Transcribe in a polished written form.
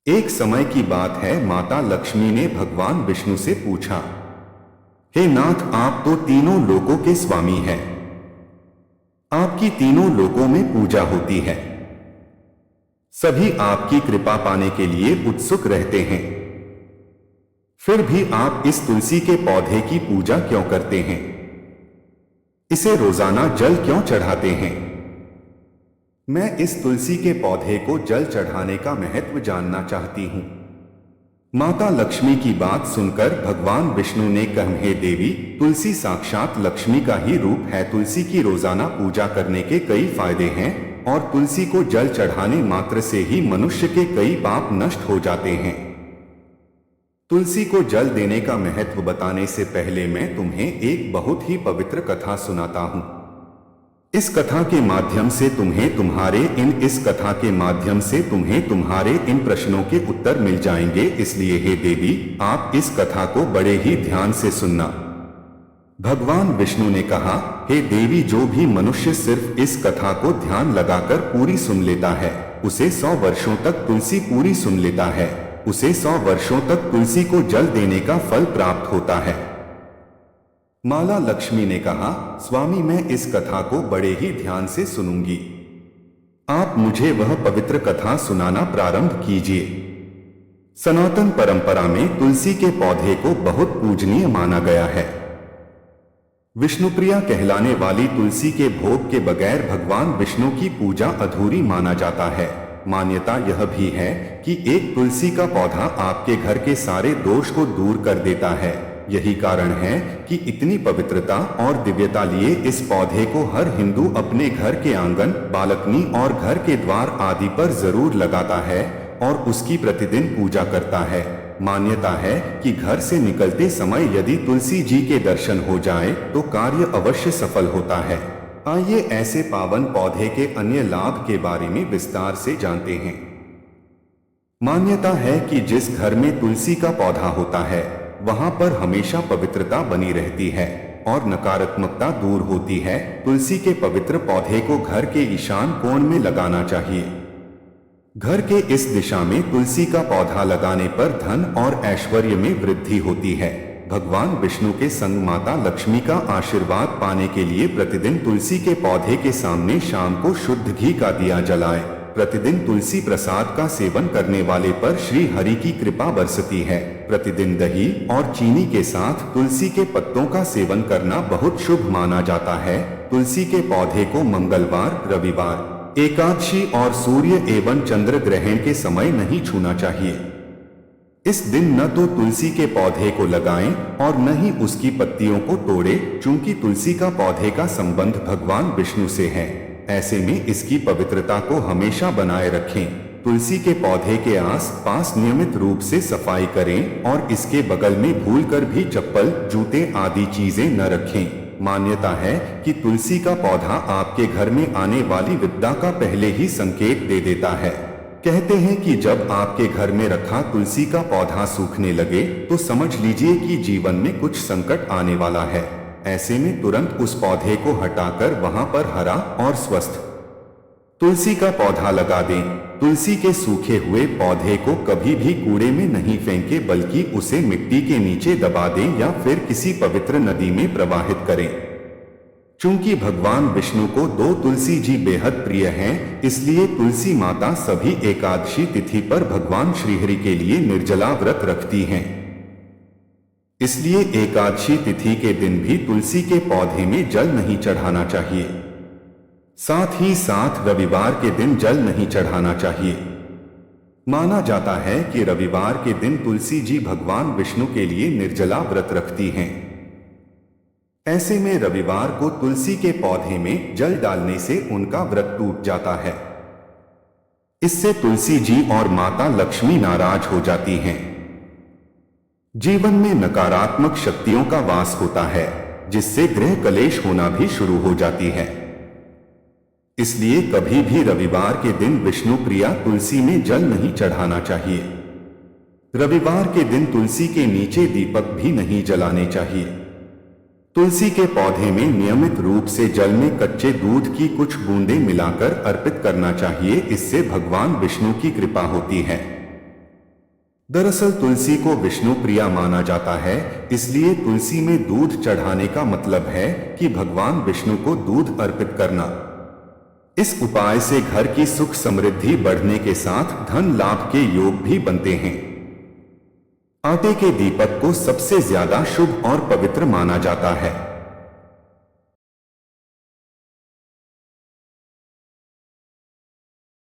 एक समय की बात है, माता लक्ष्मी ने भगवान विष्णु से पूछा, हे नाथ, आप तो तीनों लोकों के स्वामी हैं। आपकी तीनों लोकों में पूजा होती है। सभी आपकी कृपा पाने के लिए उत्सुक रहते हैं। फिर भी आप इस तुलसी के पौधे की पूजा क्यों करते हैं? इसे रोजाना जल क्यों चढ़ाते हैं? मैं इस तुलसी के पौधे को जल चढ़ाने का महत्व जानना चाहती हूं। माता लक्ष्मी की बात सुनकर भगवान विष्णु ने कहा, हे देवी, तुलसी साक्षात लक्ष्मी का ही रूप है। तुलसी की रोजाना पूजा करने के कई फायदे हैं और तुलसी को जल चढ़ाने मात्र से ही मनुष्य के कई पाप नष्ट हो जाते हैं। तुलसी को जल देने का महत्व बताने से पहले मैं तुम्हें एक बहुत ही पवित्र कथा सुनाता हूं। इस कथा के माध्यम से तुम्हें तुम्हारे इन प्रश्नों के उत्तर मिल जाएंगे। इसलिए हे देवी, आप इस कथा को बड़े ही ध्यान से सुनना। भगवान विष्णु ने कहा, हे देवी, जो भी मनुष्य सिर्फ इस कथा को ध्यान लगाकर पूरी सुन लेता है, उसे 100 वर्षों तक तुलसी पूरी सुन लेता है, उसे 100 वर्षों तक तुलसी को जल देने का फल प्राप्त होता है। माला लक्ष्मी ने कहा, स्वामी, मैं इस कथा को बड़े ही ध्यान से सुनूंगी। आप मुझे वह पवित्र कथा सुनाना प्रारंभ कीजिए। सनातन परंपरा में तुलसी के पौधे को बहुत पूजनीय माना गया है। विष्णुप्रिया कहलाने वाली तुलसी के भोग के बगैर भगवान विष्णु की पूजा अधूरी माना जाता है। मान्यता यह भी है कि एक तुलसी का पौधा आपके घर के सारे दोष को दूर कर देता है। यही कारण है कि इतनी पवित्रता और दिव्यता लिए इस पौधे को हर हिंदू अपने घर के आंगन, बालकनी और घर के द्वार आदि पर जरूर लगाता है और उसकी प्रतिदिन पूजा करता है। मान्यता है कि घर से निकलते समय यदि तुलसी जी के दर्शन हो जाए तो कार्य अवश्य सफल होता है। आइए ऐसे पावन पौधे के अन्य लाभ के बारे में विस्तार से जानते हैं। मान्यता है कि जिस घर में तुलसी का पौधा होता है वहां पर हमेशा पवित्रता बनी रहती है और नकारात्मकता दूर होती है। तुलसी के पवित्र पौधे को घर के ईशान कोण में लगाना चाहिए। घर के इस दिशा में तुलसी का पौधा लगाने पर धन और ऐश्वर्य में वृद्धि होती है। भगवान विष्णु के संग माता लक्ष्मी का आशीर्वाद पाने के लिए प्रतिदिन तुलसी के पौधे के सामने शाम को शुद्ध घी का दिया जलाए। प्रतिदिन तुलसी प्रसाद का सेवन करने वाले पर श्री हरि की कृपा बरसती है। प्रतिदिन दही और चीनी के साथ तुलसी के पत्तों का सेवन करना बहुत शुभ माना जाता है। तुलसी के पौधे को मंगलवार, रविवार, एकादशी और सूर्य एवं चंद्र ग्रहण के समय नहीं छूना चाहिए। इस दिन न तो तुलसी के पौधे को लगाएं और न ही उसकी पत्तियों को तोड़ें, चूंकि तुलसी का पौधे का संबंध भगवान विष्णु से है। ऐसे में इसकी पवित्रता को हमेशा बनाए रखें। तुलसी के पौधे के आस-पास नियमित रूप से सफाई करें और इसके बगल में भूलकर भी चप्पल, जूते आदि चीजें न रखें। मान्यता है कि तुलसी का पौधा आपके घर में आने वाली विपदा का पहले ही संकेत दे देता है। कहते हैं कि जब आपके घर में रखा तुलसी का पौधा सूखने लगे तो समझ लीजिए कि जीवन में कुछ संकट आने वाला है। ऐसे में तुरंत उस पौधे को हटाकर वहां पर हरा और स्वस्थ तुलसी का पौधा लगा दें। तुलसी के सूखे हुए पौधे को कभी भी कूड़े में नहीं फेंकें, बल्कि उसे मिट्टी के नीचे दबा दें या फिर किसी पवित्र नदी में प्रवाहित करें। चूंकि भगवान विष्णु को 2 तुलसी जी बेहद प्रिय हैं, इसलिए तुलसी माता सभी एकादशी तिथि पर भगवान श्रीहरि के लिए निर्जला व्रत रखती हैं। इसलिए एकादशी तिथि के दिन भी तुलसी के पौधे में जल नहीं चढ़ाना चाहिए। साथ ही साथ रविवार के दिन जल नहीं चढ़ाना चाहिए। माना जाता है कि रविवार के दिन तुलसी जी भगवान विष्णु के लिए निर्जला व्रत रखती हैं। ऐसे में रविवार को तुलसी के पौधे में जल डालने से उनका व्रत टूट जाता है। इससे तुलसी जी और माता लक्ष्मी नाराज हो जाती हैं। जीवन में नकारात्मक शक्तियों का वास होता है, जिससे गृह कलेश होना भी शुरू हो जाती है। इसलिए कभी भी रविवार के दिन विष्णु प्रिया तुलसी में जल नहीं चढ़ाना चाहिए। रविवार के दिन तुलसी के नीचे दीपक भी नहीं जलाने चाहिए। तुलसी के पौधे में नियमित रूप से जल में कच्चे दूध की कुछ बूंदें मिलाकर अर्पित करना चाहिए। इससे भगवान विष्णु की कृपा होती है। दरअसल तुलसी को विष्णु प्रिया माना जाता है, इसलिए तुलसी में दूध चढ़ाने का मतलब है कि भगवान विष्णु को दूध अर्पित करना। इस उपाय से घर की सुख समृद्धि बढ़ने के साथ धन लाभ के योग भी बनते हैं। आटे के दीपक को सबसे ज्यादा शुभ और पवित्र माना जाता है।